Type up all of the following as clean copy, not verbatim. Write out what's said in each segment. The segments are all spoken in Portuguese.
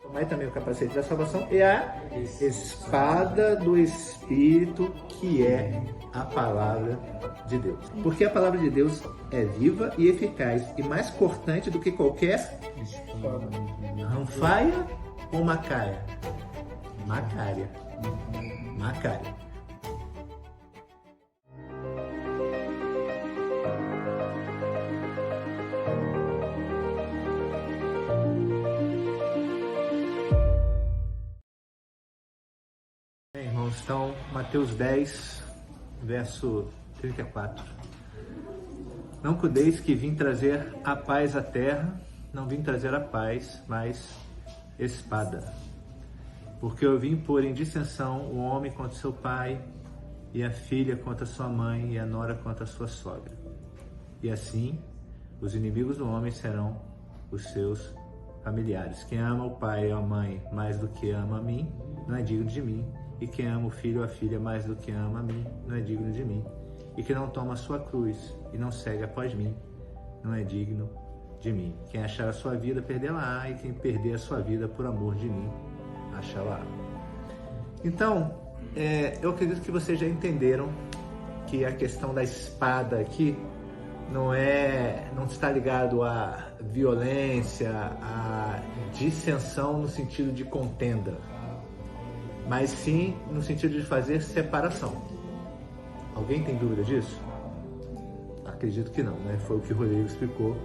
Tomai também o capacete da salvação e a espada do Espírito, que é a palavra de Deus. Porque a palavra de Deus é viva e eficaz e mais cortante do que qualquer ranfaia ou macária. Macária. Bem, irmãos, então, Mateus 10, verso 34. Não cuideis que vim trazer a paz à terra, não vim trazer a paz, mas espada. Porque eu vim pôr em dissensão o homem contra seu pai, e a filha contra sua mãe, e a nora contra sua sogra. E assim, os inimigos do homem serão os seus familiares. Quem ama o pai ou a mãe mais do que ama a mim, não é digno de mim. E quem ama o filho ou a filha mais do que ama a mim, não é digno de mim. E quem não toma a sua cruz e não segue após mim, não é digno de mim. Quem achar a sua vida, perdê-la-á, e quem perder a sua vida por amor de mim, achá-la. Então, eu acredito que vocês já entenderam que a questão da espada aqui não está ligado à violência, à dissensão no sentido de contenda, mas sim no sentido de fazer separação. Alguém tem dúvida disso? Acredito que não, né? Foi o que o Rodrigo explicou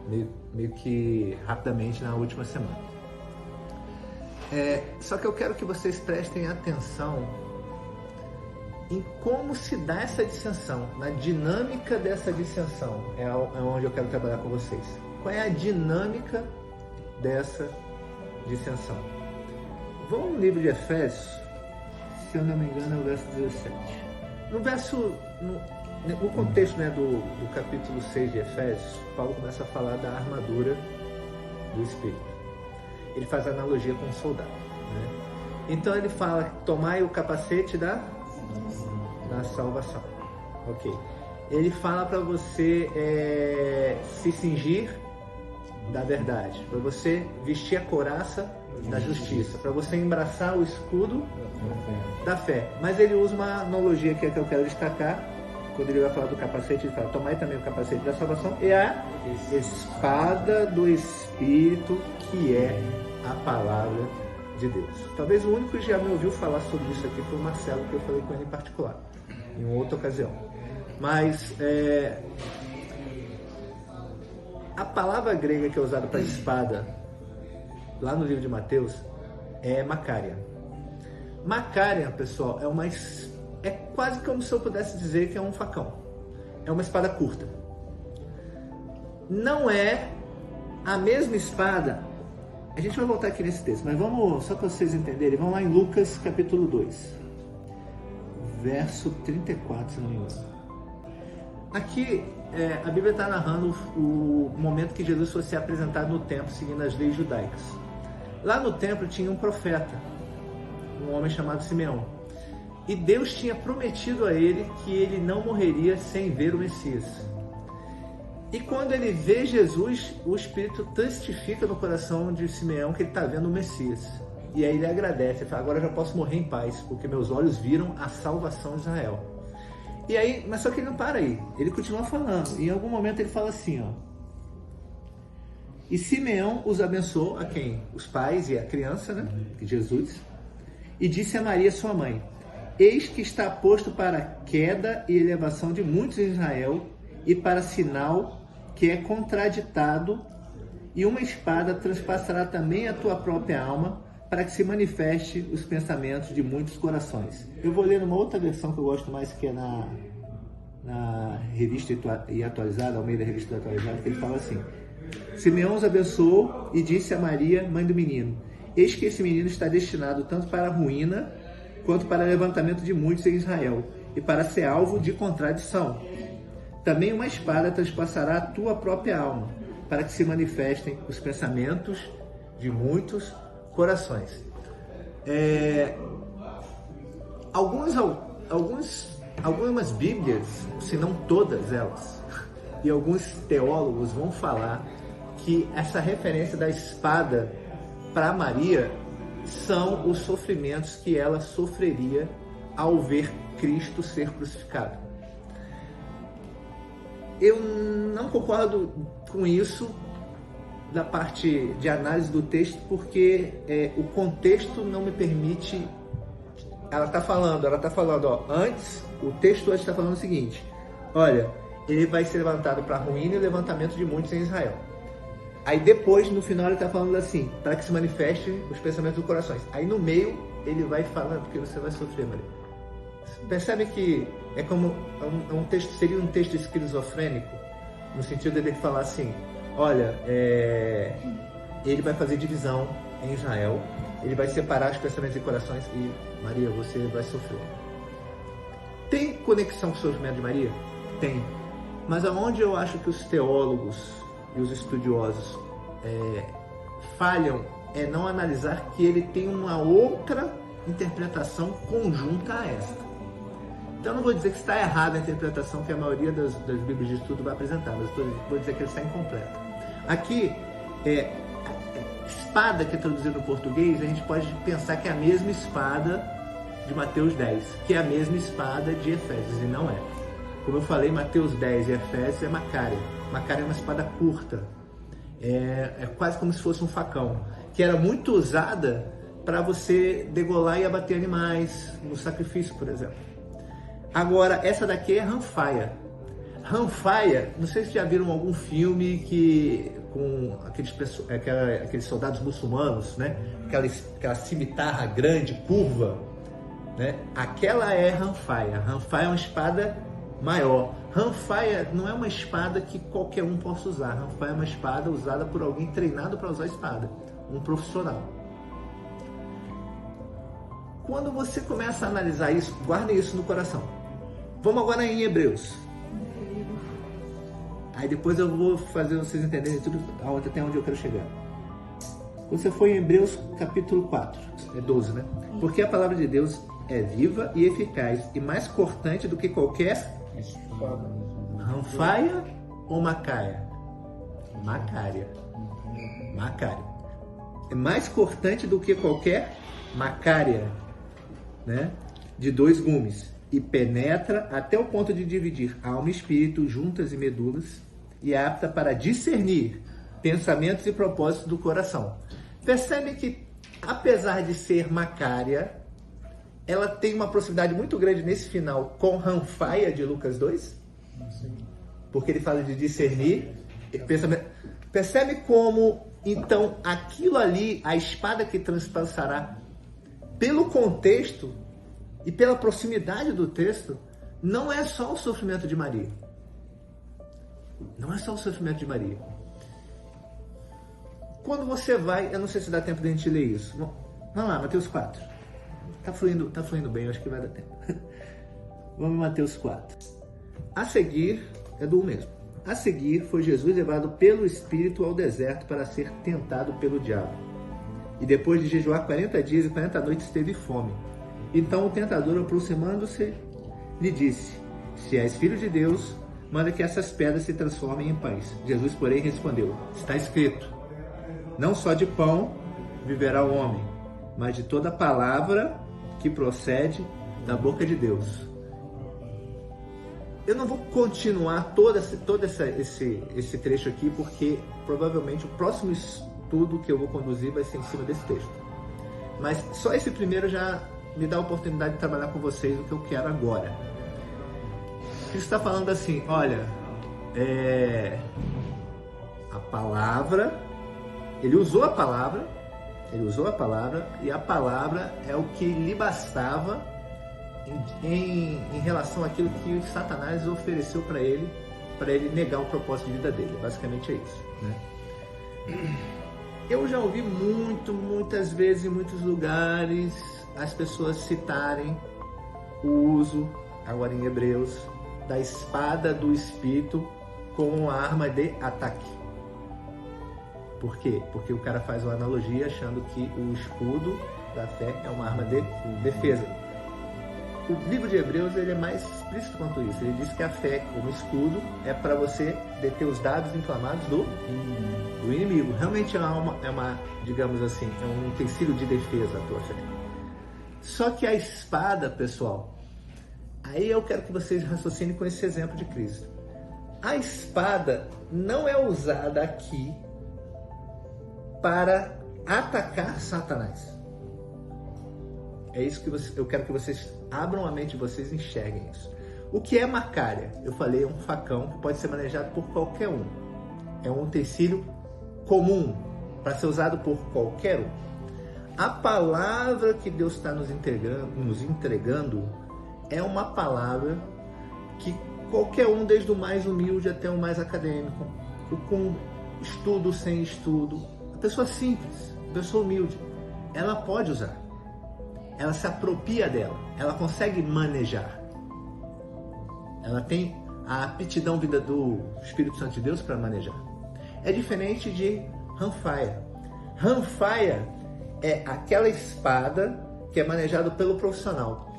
meio que rapidamente na última semana. Só que eu quero que vocês prestem atenção em como se dá essa dissensão, na dinâmica dessa dissensão, é onde eu quero trabalhar com vocês. Qual é a dinâmica dessa dissensão? Vamos no livro de Efésios, se eu não me engano é o verso 17. No contexto, né, do capítulo 6 de Efésios, Paulo começa a falar da armadura do Espírito. Ele faz analogia com um soldado, né? Então ele fala, tomai o capacete da salvação. Ok. Ele fala para você se cingir da verdade, para você vestir a couraça da justiça, para você embraçar o escudo da fé. Mas ele usa uma analogia que é que eu quero destacar. Quando ele vai falar do capacete, ele fala, tomai também o capacete da salvação e a espada do Espírito, que é a palavra de Deus. Talvez o único que já me ouviu falar sobre isso aqui foi o Marcelo, que eu falei com ele em particular, em outra ocasião. Mas a palavra grega que é usada para espada, lá no livro de Mateus, é Macária. Macária, pessoal, é quase como se eu pudesse dizer que é um facão. É uma espada curta. Não é a mesma espada. A gente vai voltar aqui nesse texto, mas vamos, só para vocês entenderem, vamos lá em Lucas capítulo 2, verso 34, se não me engano. Aqui a Bíblia está narrando o momento que Jesus foi ser apresentado no templo, seguindo as leis judaicas. Lá no templo tinha um profeta, um homem chamado Simeão. E Deus tinha prometido a ele que ele não morreria sem ver o Messias. E quando ele vê Jesus, o Espírito testifica no coração de Simeão que ele está vendo o Messias. E aí ele agradece, ele fala, agora eu já posso morrer em paz, porque meus olhos viram a salvação de Israel. E aí, mas só que ele não para aí, ele continua falando. E em algum momento ele fala assim, ó. E Simeão os abençoou, a quem? Os pais e a criança, né? Jesus. E disse a Maria, sua mãe, eis que está posto para queda e elevação de muitos em Israel, e para sinal que é contraditado, e uma espada transpassará também a tua própria alma, para que se manifeste os pensamentos de muitos corações. Eu vou ler numa outra versão que eu gosto mais, que é na Revista e Atualizada, Almeida Revista e Atualizada, que ele fala assim, Simeão os abençoou e disse a Maria, mãe do menino, eis que esse menino está destinado tanto para a ruína, quanto para o levantamento de muitos em Israel, e para ser alvo de contradição. Também uma espada transpassará a tua própria alma, para que se manifestem os pensamentos de muitos corações. Algumas Bíblias, se não todas elas, e alguns teólogos vão falar que essa referência da espada para Maria são os sofrimentos que ela sofreria ao ver Cristo ser crucificado. Eu não concordo com isso da parte de análise do texto, porque o contexto não me permite. Ela está falando, antes, o texto hoje está falando o seguinte: olha, ele vai ser levantado para a ruína e levantamento de muitos em Israel. Aí depois, no final, ele está falando assim, para que se manifeste os pensamentos do coração. Aí no meio, ele vai falando, porque você vai sofrer, Maria. Percebe que é como um texto, seria um texto esquizofrênico, no sentido de ele falar assim, olha, ele vai fazer divisão em Israel, ele vai separar os pensamentos e corações e, Maria, você vai sofrer. Tem conexão com o sofrimento de Maria? Tem. Mas aonde eu acho que os teólogos e os estudiosos falham é não analisar que ele tem uma outra interpretação conjunta a esta. Então eu não vou dizer que está errada a interpretação que a maioria das Bíblias de estudo vai apresentar, mas vou dizer que ele está incompleta. Aqui, espada, que é traduzido no português, a gente pode pensar que é a mesma espada de Mateus 10, que é a mesma espada de Efésios, e não é. Como eu falei, Mateus 10 e Efésios é Macária. Macária é uma espada curta, é quase como se fosse um facão, que era muito usada para você degolar e abater animais, no sacrifício, por exemplo. Agora, essa daqui é ranfaia. Ranfaia, não sei se já viram algum filme com aqueles soldados muçulmanos, né? Aquela cimitarra grande, curva, né? Aquela é ranfaia. Ranfaia é uma espada maior. Ranfaia não é uma espada que qualquer um possa usar. Ranfaia é uma espada usada por alguém treinado para usar a espada, um profissional. Quando você começa a analisar isso, guardem isso no coração. Vamos agora em Hebreus. Aí depois eu vou fazer vocês entenderem tudo até onde eu quero chegar. Você foi em Hebreus capítulo 4, 12, né? Porque a palavra de Deus é viva e eficaz e mais cortante do que qualquer ranfaia ou macaia? Macária. É mais cortante do que qualquer macária, né? De 2 gumes. E penetra até o ponto de dividir alma e espírito, juntas e medulas, e é apta para discernir pensamentos e propósitos do coração. Percebe que, apesar de ser macária, ela tem uma proximidade muito grande nesse final com ranfaia de Lucas 2? Sim. Porque ele fala de discernir pensamento. Percebe como, então, aquilo ali, a espada que transpassará, pelo contexto e pela proximidade do texto, não é só o sofrimento de Maria. Não é só o sofrimento de Maria. Quando você vai, eu não sei se dá tempo de a gente ler isso. Vamos lá, Mateus 4. Tá fluindo bem, eu acho que vai dar tempo. Vamos em Mateus 4. A seguir, é do 1 mesmo. A seguir, foi Jesus levado pelo Espírito ao deserto para ser tentado pelo diabo. E depois de jejuar 40 dias e 40 noites, teve fome. Então o tentador, aproximando-se, lhe disse: se és filho de Deus, manda que essas pedras se transformem em pães. Jesus, porém, respondeu: está escrito, não só de pão viverá o homem, mas de toda palavra que procede da boca de Deus. Eu não vou continuar todo esse trecho aqui, porque provavelmente o próximo estudo que eu vou conduzir vai ser em cima desse texto. Mas só esse primeiro já me dá a oportunidade de trabalhar com vocês o que eu quero agora. Ele está falando assim, olha, a palavra, ele usou a palavra, e a palavra é o que lhe bastava em relação àquilo que Satanás ofereceu para ele negar o propósito de vida dele. Basicamente é isso, né? Eu já ouvi muitas vezes em muitos lugares as pessoas citarem o uso, agora em Hebreus, da espada do Espírito como arma de ataque. Por quê? Porque o cara faz uma analogia achando que o escudo da fé é uma arma de defesa. O livro de Hebreus ele é mais explícito quanto isso. Ele diz que a fé, como escudo, é para você deter os dados inflamados do inimigo. Realmente digamos assim, é um utensílio de defesa a tua fé. Só que a espada, pessoal, aí eu quero que vocês raciocinem com esse exemplo de Cristo. A espada não é usada aqui para atacar Satanás. É isso que eu quero que vocês abram a mente de vocês e enxerguem isso. O que é macária? Eu falei, é um facão que pode ser manejado por qualquer um. É um utensílio comum para ser usado por qualquer um. A palavra que Deus está nos entregando é uma palavra que qualquer um, desde o mais humilde até o mais acadêmico, com estudo, sem estudo, a pessoa simples, a pessoa humilde, ela pode usar. Ela se apropria dela, ela consegue manejar. Ela tem a aptidão vinda do Espírito Santo de Deus para manejar. É diferente de Ranfaia. Ranfaia é aquela espada que é manejada pelo profissional.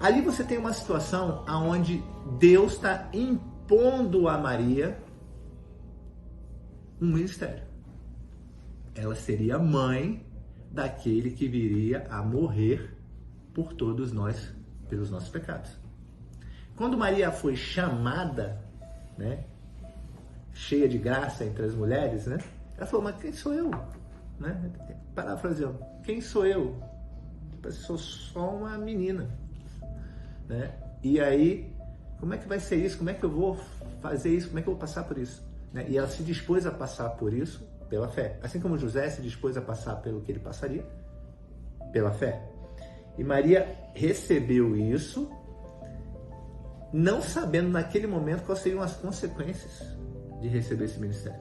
Ali você tem uma situação onde Deus está impondo a Maria um ministério. Ela seria mãe daquele que viria a morrer por todos nós, pelos nossos pecados. Quando Maria foi chamada, né, cheia de graça entre as mulheres, né, ela falou, mas quem sou eu? Né? Parafraseando, quem sou eu? Eu sou só uma menina. Né? E aí, como é que vai ser isso? Como é que eu vou fazer isso? Como é que eu vou passar por isso? Né? E ela se dispôs a passar por isso pela fé. Assim como José se dispôs a passar pelo que ele passaria, pela fé. E Maria recebeu isso, não sabendo naquele momento quais seriam as consequências de receber esse ministério.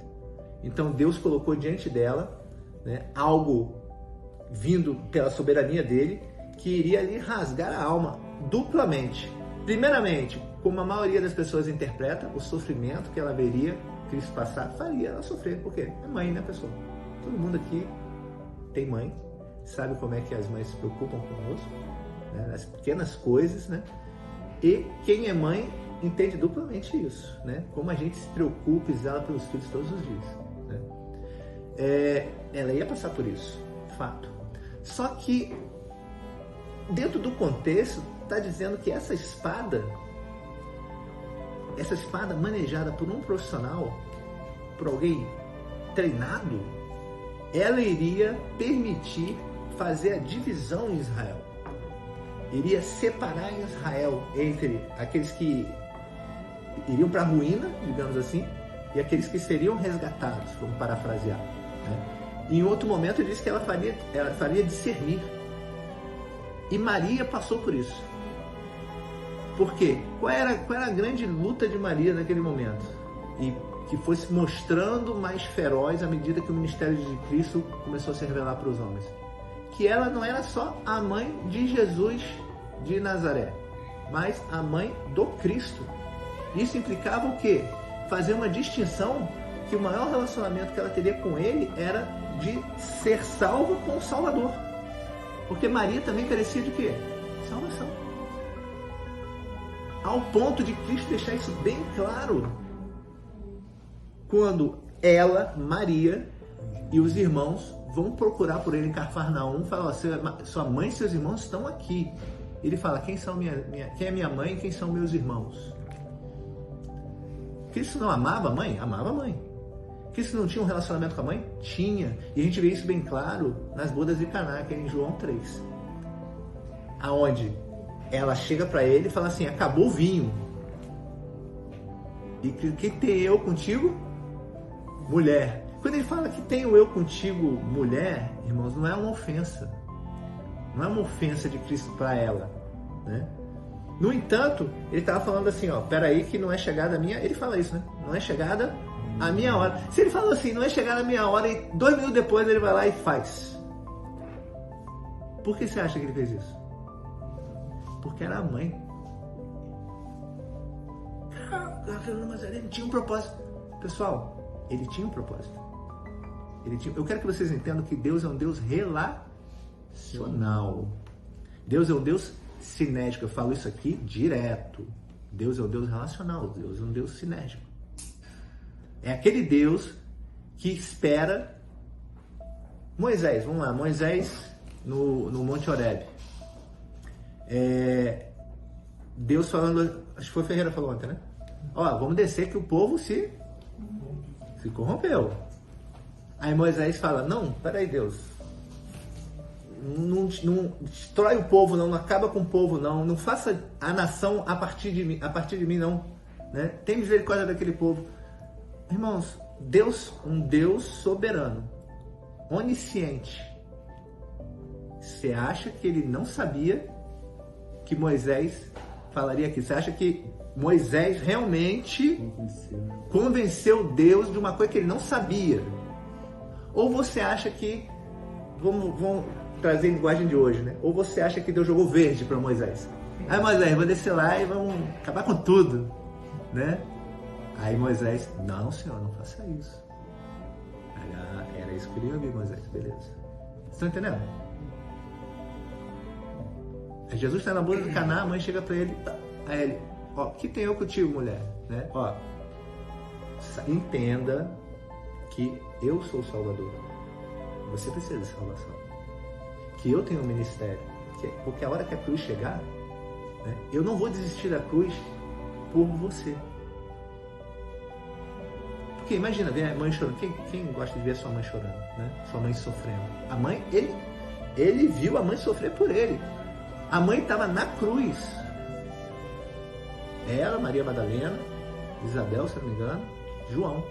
Então Deus colocou diante dela, né, algo vindo pela soberania dele, que iria lhe rasgar a alma duplamente. Primeiramente, como a maioria das pessoas interpreta, o sofrimento que ela veria Cristo passar, faria ela sofrer. Por quê? É mãe, né, pessoal? Todo mundo aqui tem mãe, sabe como é que as mães se preocupam conosco, né, nas pequenas coisas, né? E quem é mãe entende duplamente isso, né? Como a gente se preocupa e zela pelos filhos todos os dias, né? Ela ia passar por isso, fato. Só que dentro do contexto está dizendo que essa espada manejada por um profissional, por alguém treinado, ela iria permitir fazer a divisão em Israel. Iria separar Israel entre aqueles que iriam para a ruína, digamos assim, e aqueles que seriam resgatados, vamos parafrasear, né? Em outro momento ele disse que ela faria discernir. E Maria passou por isso. Por quê? Qual era a grande luta de Maria naquele momento? E que foi se mostrando mais feroz à medida que o ministério de Cristo começou a se revelar para os homens. Que ela não era só a mãe de Jesus de Nazaré, mas a mãe do Cristo. Isso implicava o quê? Fazer uma distinção que o maior relacionamento que ela teria com ele era de ser salvo com o Salvador. Porque Maria também carecia de quê? Salvação. Ao ponto de Cristo deixar isso bem claro quando ela, Maria e os irmãos vão procurar por ele em Cafarnaum, falam, sua mãe e seus irmãos estão aqui. Ele fala, quem é minha mãe e quem são meus irmãos? Cristo não amava a mãe? Amava a mãe. Cristo não tinha um relacionamento com a mãe? Tinha. E a gente vê isso bem claro nas bodas de Caná, que é em João 3. Aonde ela chega para ele e fala assim, acabou o vinho. E que tem eu contigo? Mulher. Quando ele fala que tenho eu contigo, mulher, irmãos, não é uma ofensa. Não é uma ofensa de Cristo para ela, né? No entanto, ele estava falando assim, peraí que não é chegada a minha... Ele fala isso, né? Não é chegada a minha hora. Se ele fala assim, não é chegada a minha hora, e 2 minutos depois ele vai lá e faz. Por que você acha que ele fez isso? Porque era a mãe. Mas ele tinha um propósito. Pessoal, ele tinha um propósito. Eu quero que vocês entendam que Deus é um Deus relacional. Deus é um Deus sinérgico. Eu falo isso aqui direto. Deus é um Deus relacional, Deus é um Deus sinérgico. É aquele Deus que espera Moisés. Vamos lá, Moisés no Monte Horebe. Deus falando, acho que foi Ferreira falou ontem, né? Ó, vamos descer que o povo se corrompeu. Aí Moisés fala, não, peraí Deus, não destrói o povo não acaba com o povo não faça a nação a partir de mim não, né? Tem misericórdia daquele povo. Irmãos, Deus, um Deus soberano, onisciente. Você acha que ele não sabia que Moisés falaria aqui? Você acha que Moisés realmente convenceu Deus de uma coisa que ele não sabia? Ou você acha que, vamos trazer a linguagem de hoje, né? Ou você acha que Deus jogou verde para Moisés? Aí Moisés, vou descer lá e vamos acabar com tudo, né? Aí Moisés, não senhor, não faça isso. Era isso que eu queria ouvir, Moisés, beleza. Vocês estão entendendo? Aí Jesus está na boda do Caná, a mãe chega para ele, aí ele, ó, que tem eu contigo, mulher, né? Ó, entenda que eu sou o Salvador. Você precisa de salvação. Que eu tenho um ministério. Porque a hora que a cruz chegar, né, eu não vou desistir da cruz por você. Porque imagina, ver a mãe chorando. Quem gosta de ver a sua mãe chorando, né? Sua mãe sofrendo. A mãe, ele viu a mãe sofrer por ele. A mãe estava na cruz. Ela, Maria Madalena, Isabel, se não me engano, João.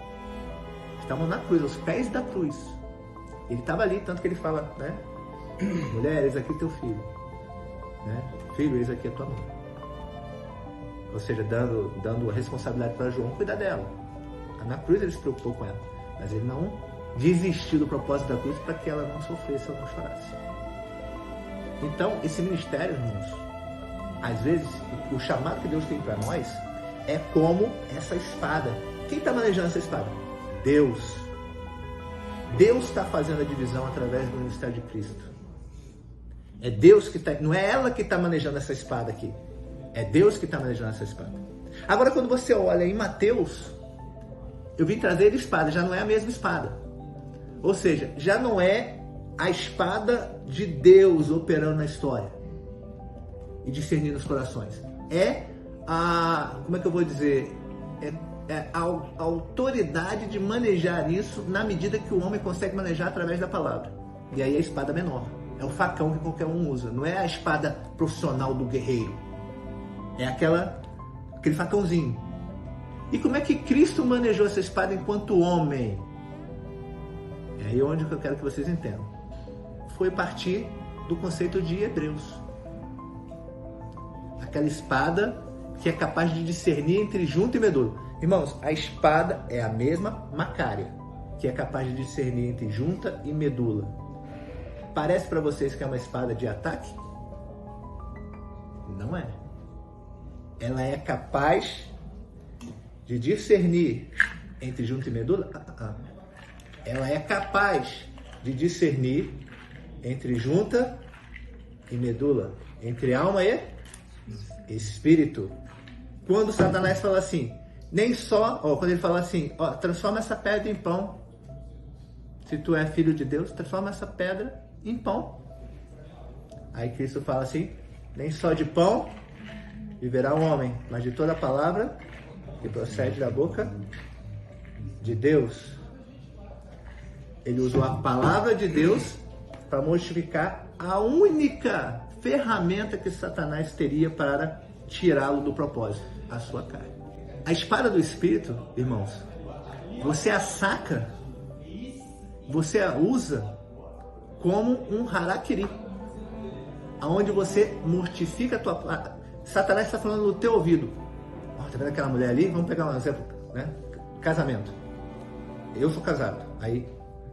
Estavam na cruz, aos pés da cruz. Ele estava ali, tanto que ele fala, né? Mulher, eis aqui teu filho. Né? Filho, eis aqui a tua mãe. Ou seja, dando a responsabilidade para João cuidar dela. Na cruz ele se preocupou com ela. Mas ele não desistiu do propósito da cruz para que ela não sofresse ou não chorasse. Então, esse ministério, irmãos, às vezes, o chamado que Deus tem para nós é como essa espada. Quem está manejando essa espada? Deus. Deus está fazendo a divisão através do ministério de Cristo. É Deus que está, não é ela que está manejando essa espada aqui. É Deus que está manejando essa espada. Agora, quando você olha em Mateus, eu vim trazer a espada, já não é a mesma espada. Ou seja, já não é a espada de Deus operando na história e discernindo os corações. É a, como é que eu vou dizer? É a autoridade de manejar isso na medida que o homem consegue manejar através da palavra. E aí a espada menor. É o facão que qualquer um usa. Não é a espada profissional do guerreiro. É aquele facãozinho. E como é que Cristo manejou essa espada enquanto homem? É aí onde eu quero que vocês entendam. Foi partir do conceito de Hebreus. Aquela espada que é capaz de discernir entre junta e medula. Irmãos, a espada é a mesma macária, que é capaz de discernir entre junta e medula. Parece para vocês que é uma espada de ataque? Não é. Ela é capaz de discernir entre junta e medula? Ela é capaz de discernir entre junta e medula, entre alma e espírito. Quando Satanás fala assim, nem só, quando ele fala assim, transforma essa pedra em pão. Se tu é filho de Deus, transforma essa pedra em pão. Aí Cristo fala assim, nem só de pão viverá o homem, mas de toda a palavra que procede da boca de Deus. Ele usou a palavra de Deus para modificar a única ferramenta que Satanás teria para tirá-lo do propósito, a sua carne. A espada do Espírito, irmãos, você a saca, você a usa como um harakiri, onde você mortifica a tua... Satanás está falando no teu ouvido. Tá vendo aquela mulher ali? Vamos pegar um exemplo, né? Casamento. Eu sou casado. Aí,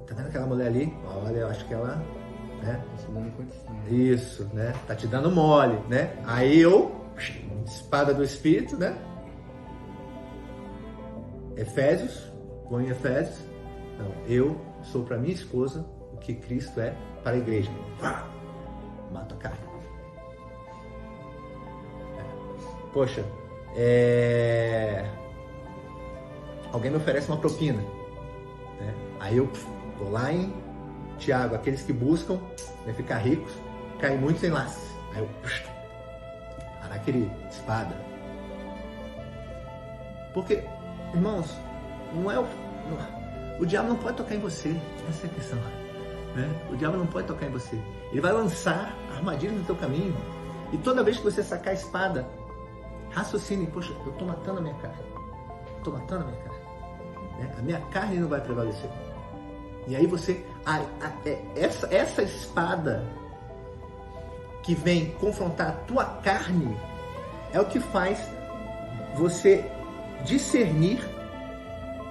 tá vendo aquela mulher ali? Olha, eu acho que ela... né? Isso, né? Tá te dando mole, né? Aí eu... espada do Espírito, né? Efésios, vou em Efésios. Então, eu sou para minha esposa o que Cristo é para a igreja. Mato a carne. poxa, alguém me oferece uma propina, né? Aí eu vou lá em Tiago, aqueles que buscam, né, ficar ricos, caem muitos em laços. Aí eu, querido, espada. Porque, irmãos, o diabo não pode tocar em você, essa é a questão, né? O diabo não pode tocar em você. Ele vai lançar armadilhas no teu caminho, e toda vez que você sacar a espada, raciocine, poxa, eu estou matando a minha carne, né? A minha carne não vai prevalecer. E aí você, essa espada que vem confrontar a tua carne é o que faz você discernir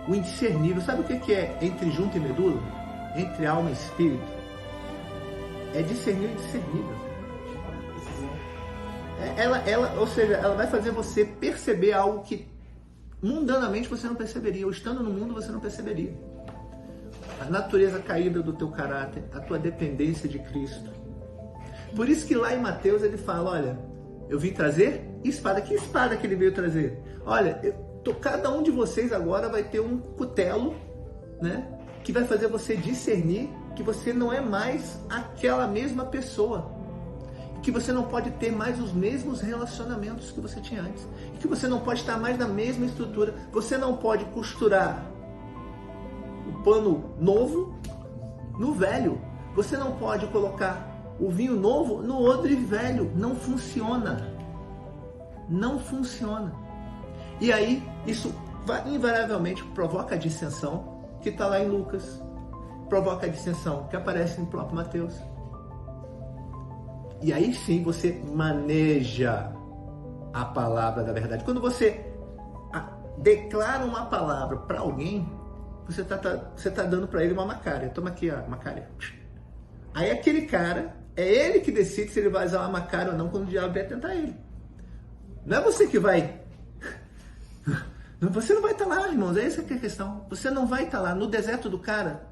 o indiscernível. Sabe o que é entre junta e medula? Entre alma e espírito? É discernir o indiscernível. Ou seja, ela vai fazer você perceber algo que mundanamente você não perceberia, ou estando no mundo você não perceberia. A natureza caída do teu caráter, a tua dependência de Cristo. Por isso que lá em Mateus ele fala, olha, eu vim trazer espada. Que espada que ele veio trazer? Olha, cada um de vocês agora vai ter um cutelo, né, que vai fazer você discernir que você não é mais aquela mesma pessoa. Que você não pode ter mais os mesmos relacionamentos que você tinha antes. E que você não pode estar mais na mesma estrutura. Você não pode costurar o pano novo no velho. Você não pode colocar o vinho novo no odre velho. Não funciona. Não funciona. E aí, isso invariavelmente provoca a dissensão que está lá em Lucas. Provoca a dissensão que aparece no próprio Mateus. E aí sim você maneja a palavra da verdade. Quando você declara uma palavra para alguém, você tá dando para ele uma macária. Toma aqui a macária. Aí aquele cara, é ele que decide se ele vai usar uma macária ou não quando o diabo vier tentar ele. Não é você que vai... Você não vai estar lá, irmãos. É essa que é a questão. Você não vai estar lá no deserto do cara.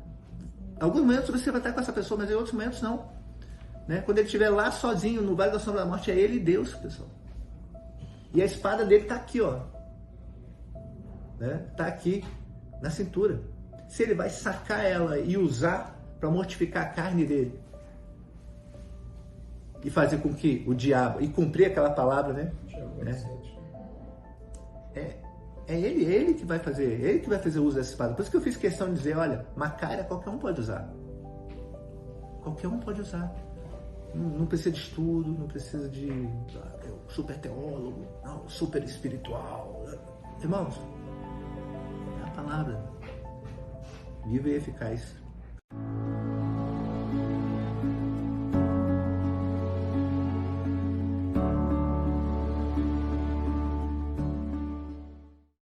Em alguns momentos você vai estar com essa pessoa, mas em outros momentos não. Né? Quando ele estiver lá sozinho no Vale da Sombra da Morte, é ele e Deus, pessoal. E a espada dele está aqui, ó. Né? Tá aqui na cintura. Se ele vai sacar ela e usar para mortificar a carne dele e fazer com que o diabo, e cumprir aquela palavra, né? É ele que vai fazer, ele que vai fazer uso dessa espada. Por isso que eu fiz questão de dizer, olha, macária qualquer um pode usar. Qualquer um pode usar. Não precisa de estudo, não precisa de super teólogo, não, super espiritual. Irmãos, é a palavra viva e eficaz.